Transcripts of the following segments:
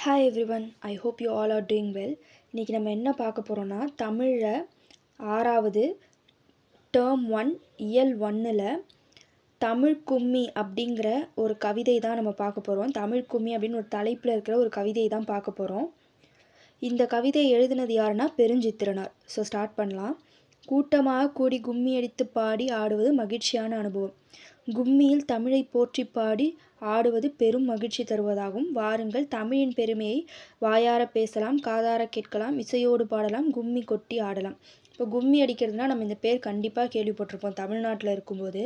Hi everyone, I hope you all are doing well. இன்றைக்கி நம்ம என்ன பார்க்க போகிறோன்னா, தமிழில் 6வது டேர்ம் 1 இயல் 1ல் தமிழ் கும்மி அப்படிங்கிற ஒரு கவிதை தான் நம்ம பார்க்க போகிறோம். தமிழ் கும்மி அப்படின்னு ஒரு தலைப்பில் இருக்கிற ஒரு கவிதை தான் பார்க்க போகிறோம். இந்த கவிதையை எழுதினது யாருன்னா பெருஞ்சித்திரனார். ஸோ ஸ்டார்ட் பண்ணலாம். கூட்டமாக கூடி கும்மி அடித்து பாடி ஆடுவது மகிழ்ச்சியான அனுபவம். கும்மியில் தமிழை போற்றி பாடி ஆடுவது பெரும் மகிழ்ச்சி தருவதாகும். வாருங்கள், தமிழின் பெருமையை வாயார பேசலாம், காதார கேட்கலாம், இசையோடு பாடலாம், கும்மி கொட்டி ஆடலாம். இப்போ கும்மி அடிக்கிறதுனா நம்ம இந்த பேர் கண்டிப்பாக கேள்விப்பட்டிருப்போம். தமிழ்நாட்டில் இருக்கும்போது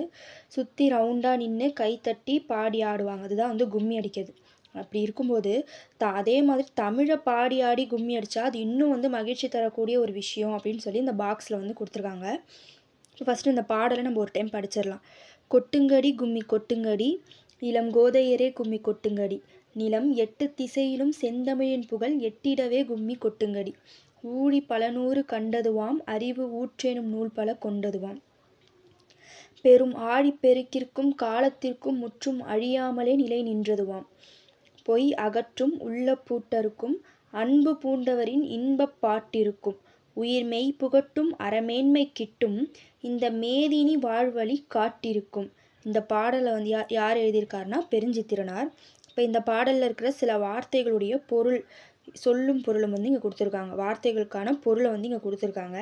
சுற்றி ரவுண்டாக நின்று கைத்தட்டி பாடி ஆடுவாங்க. அதுதான் வந்து கும்மி அடிக்கிறது. அப்படி இருக்கும்போது அதே மாதிரி தமிழை பாடி ஆடி கும்மி அடித்தா அது இன்னும் வந்து மகிழ்ச்சி தரக்கூடிய ஒரு விஷயம் அப்படின்னு சொல்லி இந்த பாக்ஸில் வந்து கொடுத்துருக்காங்க. ஃபஸ்ட்டு இந்த பாடலை நம்ம ஒரு டைம் படிச்சிடலாம். கொட்டுங்கடி கும்மி கொட்டுங்கடி, இளம் கோதையரே கும்மி கொட்டுங்கடி, நிலம் 8 திசையிலும் செந்தமிழின் புகழ் எட்டிடவே கும்மி கொட்டுங்கடி, ஊழி பலநூறு கண்டதுவாம், அறிவு ஊற்றெனும் நூல் பல கொண்டதுவாம், பெரும் ஆழிப்பெருக்கிற்கும் காலத்திற்கும் முற்றும் அழியாமலே நிலை நின்றதுவாம், பொய் அகற்றும் உள்ள பூட்டருக்கும் அன்பு பூண்டவரின் இன்பப் பாட்டிருக்கும், உயிர் மெய் புகட்டும் அறமேன்மை கிட்டும் இந்த மேதினி வாழ்வழி காட்டிருக்கும். இந்த பாடலை வந்து யார் எழுதியிருக்காருன்னா பெருஞ்சித்திரனார். இப்போ இந்த பாடலில் இருக்கிற சில வார்த்தைகளுடைய பொருள், சொல்லும் பொருளும் வந்து இங்கே கொடுத்துருக்காங்க. வார்த்தைகளுக்கான பொருளை வந்து இங்கே கொடுத்துருக்காங்க.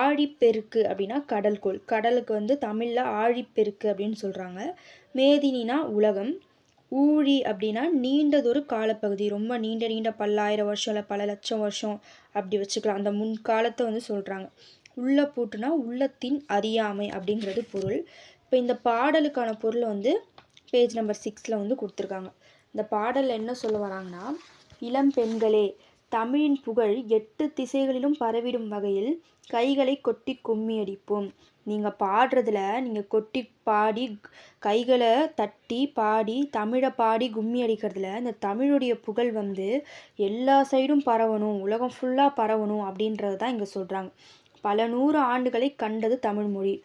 ஆழிப்பெருக்கு அப்படின்னா கடல்கோள். கடலுக்கு வந்து தமிழில் ஆழிப்பெருக்கு அப்படின்னு சொல்கிறாங்க. மேதினினா உலகம். ஊழி அப்படின்னா நீண்டதொரு காலப்பகுதி, ரொம்ப நீண்ட நீண்ட பல்லாயிரம் வருஷம் இல்லை பல லட்சம் வருஷம் அப்படி வச்சுக்கலாம். அந்த முன்காலத்தை வந்து சொல்கிறாங்க. உள்ள பூட்டுனா உள்ளத்தின் அறியாமை அப்படிங்கிறது பொருள். இப்போ இந்த பாடலுக்கான பொருளை வந்து பேஜ் நம்பர் 6ல் வந்து கொடுத்துருக்காங்க. இந்த பாடலில் என்ன சொல்ல வராங்கன்னா, இளம் பெண்களே, தமிழின் புகழ் 8 திசைகளிலும் பரவிடும் வகையில் கைகளை கொட்டி கும்மி அடிப்போம். நீங்கள் பாடுறதுல நீங்கள் கொட்டி பாடி கைகளை தட்டி பாடி தமிழை பாடி கும்மி அடிக்கிறதுல இந்த தமிழுடைய புகழ் வந்து எல்லா சைடும் பரவணும், உலகம் ஃபுல்லாக பரவணும் அப்படின்றது தான் இங்கே சொல்கிறாங்க. பல 100 ஆண்டுகளை கண்டது தமிழ்மொழி.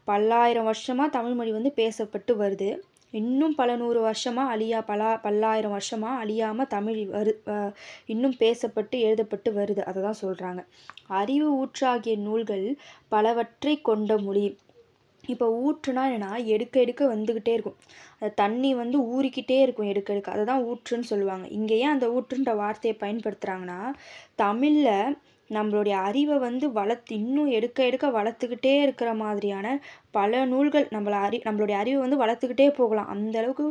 பல்லாயிரம் வருஷமாக தமிழ்மொழி வந்து பேசப்பட்டு வருது. இன்னும் பல 100 வருஷமாக பல்லாயிரம் வருஷமாக அழியாமல் தமிழ் இன்னும் பேசப்பட்டு எழுதப்பட்டு வருது. அதை தான் சொல்கிறாங்க. அறிவு ஊற்றாகிய நூல்கள் பலவற்றை கொண்ட மொழி. இப்போ ஊற்றுனா என்னன்னா எடுக்க எடுக்க வந்துக்கிட்டே இருக்கும். அந்த தண்ணி வந்து ஊறிக்கிட்டே இருக்கும் எடுக்க எடுக்க. அதை தான் ஊற்றுன்னு சொல்லுவாங்க. இங்கே ஏன் அந்த ஊற்றுன்ற வார்த்தையை பயன்படுத்துகிறாங்கன்னா, தமிழில் நம்மளுடைய அறிவை வந்து இன்னும் எடுக்க எடுக்க வளர்த்துக்கிட்டே இருக்கிற மாதிரியான பல நூல்கள் நம்மளுடைய அறிவை வந்து வளர்த்துக்கிட்டே போகலாம். அந்த அளவுக்கு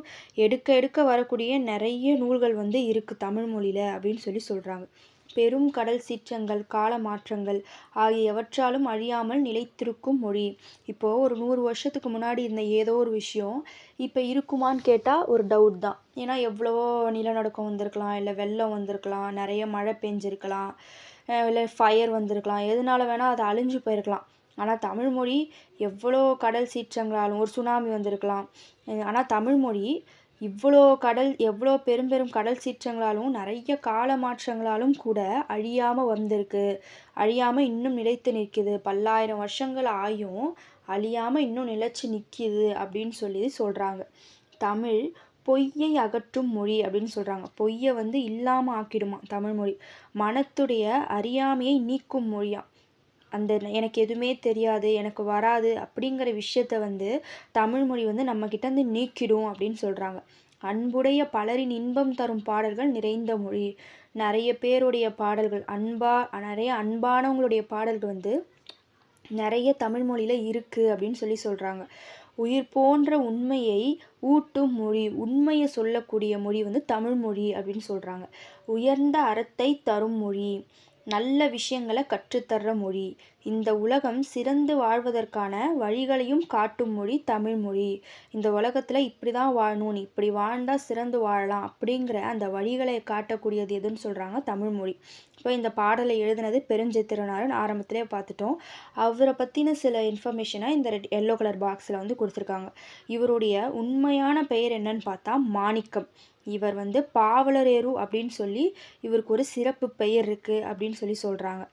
எடுக்க எடுக்க வரக்கூடிய நிறைய நூல்கள் வந்து இருக்குது தமிழ் மொழியில் அப்படின்னு சொல்கிறாங்க. பெரும் கடல் சீற்றங்கள், கால மாற்றங்கள் ஆகிய எவற்றாலும் அழியாமல் நிலைத்திருக்கும் மொழி. இப்போது ஒரு 100 வருஷத்துக்கு முன்னாடி இருந்த ஏதோ ஒரு விஷயம் இப்போ இருக்குமான்னு கேட்டால் ஒரு டவுட் தான். ஏன்னா எவ்வளவோ நிலநடுக்கம் வந்திருக்கலாம், இல்லை வெள்ளம் வந்திருக்கலாம், நிறைய மழை பெஞ்சிருக்கலாம், இல்லை ஃபயர் வந்திருக்கலாம், எதனால வேணால் அது அழிஞ்சு போயிருக்கலாம். ஆனால் தமிழ்மொழி எவ்வளோ கடல் சீற்றங்களாலும், ஒரு சுனாமி வந்திருக்கலாம், ஆனால் தமிழ்மொழி எவ்வளோ பெரும் கடல் சீற்றங்களாலும் நிறைய கால மாற்றங்களாலும் கூட அழியாமல் வந்திருக்கு, அழியாமல் இன்னும் நிலைத்து நிற்கிது, பல்லாயிரம் வருஷங்கள் ஆயும் அழியாமல் இன்னும் நிலைச்சு நிற்கிது அப்படின்னு சொல்கிறாங்க. தமிழ் பொய்யை அகற்றும் மொழி அப்படின்னு சொல்கிறாங்க. பொய்யை வந்து இல்லாமல் ஆக்கிடுமா தமிழ்மொழி. மனத்துடைய அறியாமையை நீக்கும் மொழியாம். அந்த எனக்கு எதுவுமே தெரியாது, எனக்கு வராது அப்படிங்கிற விஷயத்த வந்து தமிழ்மொழி வந்து நம்மக்கிட்டேருந்து நீக்கிடும் அப்படின்னு சொல்கிறாங்க. அன்புடைய பலரின் இன்பம் தரும் பாடல்கள் நிறைந்த மொழி. நிறைய பேருடைய பாடல்கள் நிறைய அன்பானவங்களுடைய பாடல்கள் வந்து நிறைய தமிழ்மொழியில் இருக்குது அப்படின்னு சொல்கிறாங்க. உயிர் போன்ற உண்மையை ஊட்டும் மொழி, உண்மையை சொல்லக்கூடிய மொழி வந்து தமிழ்மொழி அப்படின்னு சொல்கிறாங்க. உயர்ந்த அறத்தை தரும் மொழி, நல்ல விஷயங்களை கற்றுத்தர்ற மொழி, இந்த உலகம் சிறந்து வாழ்வதற்கான வழிகளையும் காட்டும் மொழி தமிழ்மொழி. இந்த உலகத்தில் இப்படி தான் வாழணும், நீ இப்படி வாழ்ந்தால் சிறந்து வாழலாம் அப்படிங்கிற அந்த வழிகளை காட்டக்கூடியது எதுன்னு சொல்கிறாங்க தமிழ்மொழி. இப்போ இந்த பாடலை எழுதினது பெருஞ்சித்திரனார்னு ஆரம்பத்திலே பார்த்துட்டோம். அவரை பற்றின சில இன்ஃபர்மேஷனை இந்த எல்லோ கலர் பாக்ஸில் வந்து கொடுத்துருக்காங்க. இவருடைய உண்மையான பெயர் என்னன்னு பார்த்தா மாணிக்கம். இவர் வந்து பாவலரேறு அப்படின்னு இவருக்கு ஒரு சிறப்பு பெயர் இருக்குது அப்படின்னு சொல்கிறாங்க.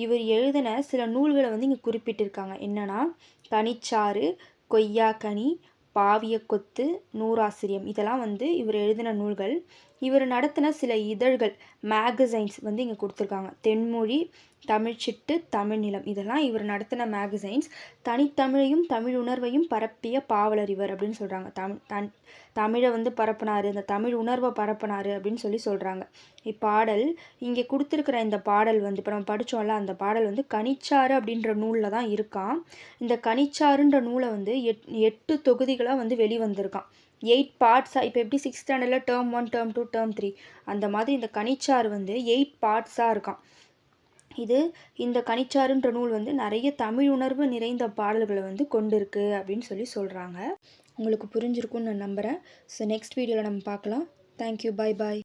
இவர் எழுதின சில நூல்களை வந்து இங்கே குறிப்பிட்டிருக்காங்க. என்னன்னா, கனிச்சாறு, கொய்யாக்கனி, பாவிய கொத்து, நூறாசிரியம், இதெல்லாம் வந்து இவர் எழுதின நூல்கள். இவர் நடத்தின சில இதழ்கள் மேகசைன்ஸ் வந்து இங்கே கொடுத்துருக்காங்க. தென்மொழி, தமிழ்ச்சிட்டு, தமிழ்நிலம், இதெல்லாம் இவர் நடத்தின மேகசைன்ஸ். தனித்தமிழையும் தமிழ் உணர்வையும் பரப்பிய பாவலர் இவர் அப்படின்னு சொல்கிறாங்க. தமிழை வந்து பரப்புனார், இந்த தமிழ் உணர்வை பரப்புனார் அப்படின்னு சொல்கிறாங்க. இப்பாடல் இங்கே கொடுத்துருக்கிற இந்த பாடல் வந்து இப்போ நம்ம படித்தோம்ல, அந்த பாடல் வந்து கனிச்சாறு அப்படின்ற நூலில் தான் இருக்கான். இந்த கனிச்சாறுன்ற நூலை வந்து 8 தொகுதிகளாக வந்து வெளிவந்திருக்கான். 8 பார்ட்ஸாக, இப்போ எப்படி 6th ஸ்டாண்டர்டில் டேர்ம் 1, டேர்ம் 2, டேர்ம் 3 அந்த மாதிரி இந்த கனிச்சாறு வந்து 8 பார்ட்ஸாக இருக்கான். இந்த கனிச்சாறுன்ற நூல் வந்து நிறைய தமிழ் உணர்வு நிறைந்த பாடல்களை வந்து கொண்டிருக்கு அப்படின்னு சொல்கிறாங்க. உங்களுக்கு புரிஞ்சிருக்கும்னு நான் நம்புகிறேன். ஸோ நெக்ஸ்ட் வீடியோவில் நம்ம பார்க்கலாம். Thank you, bye bye.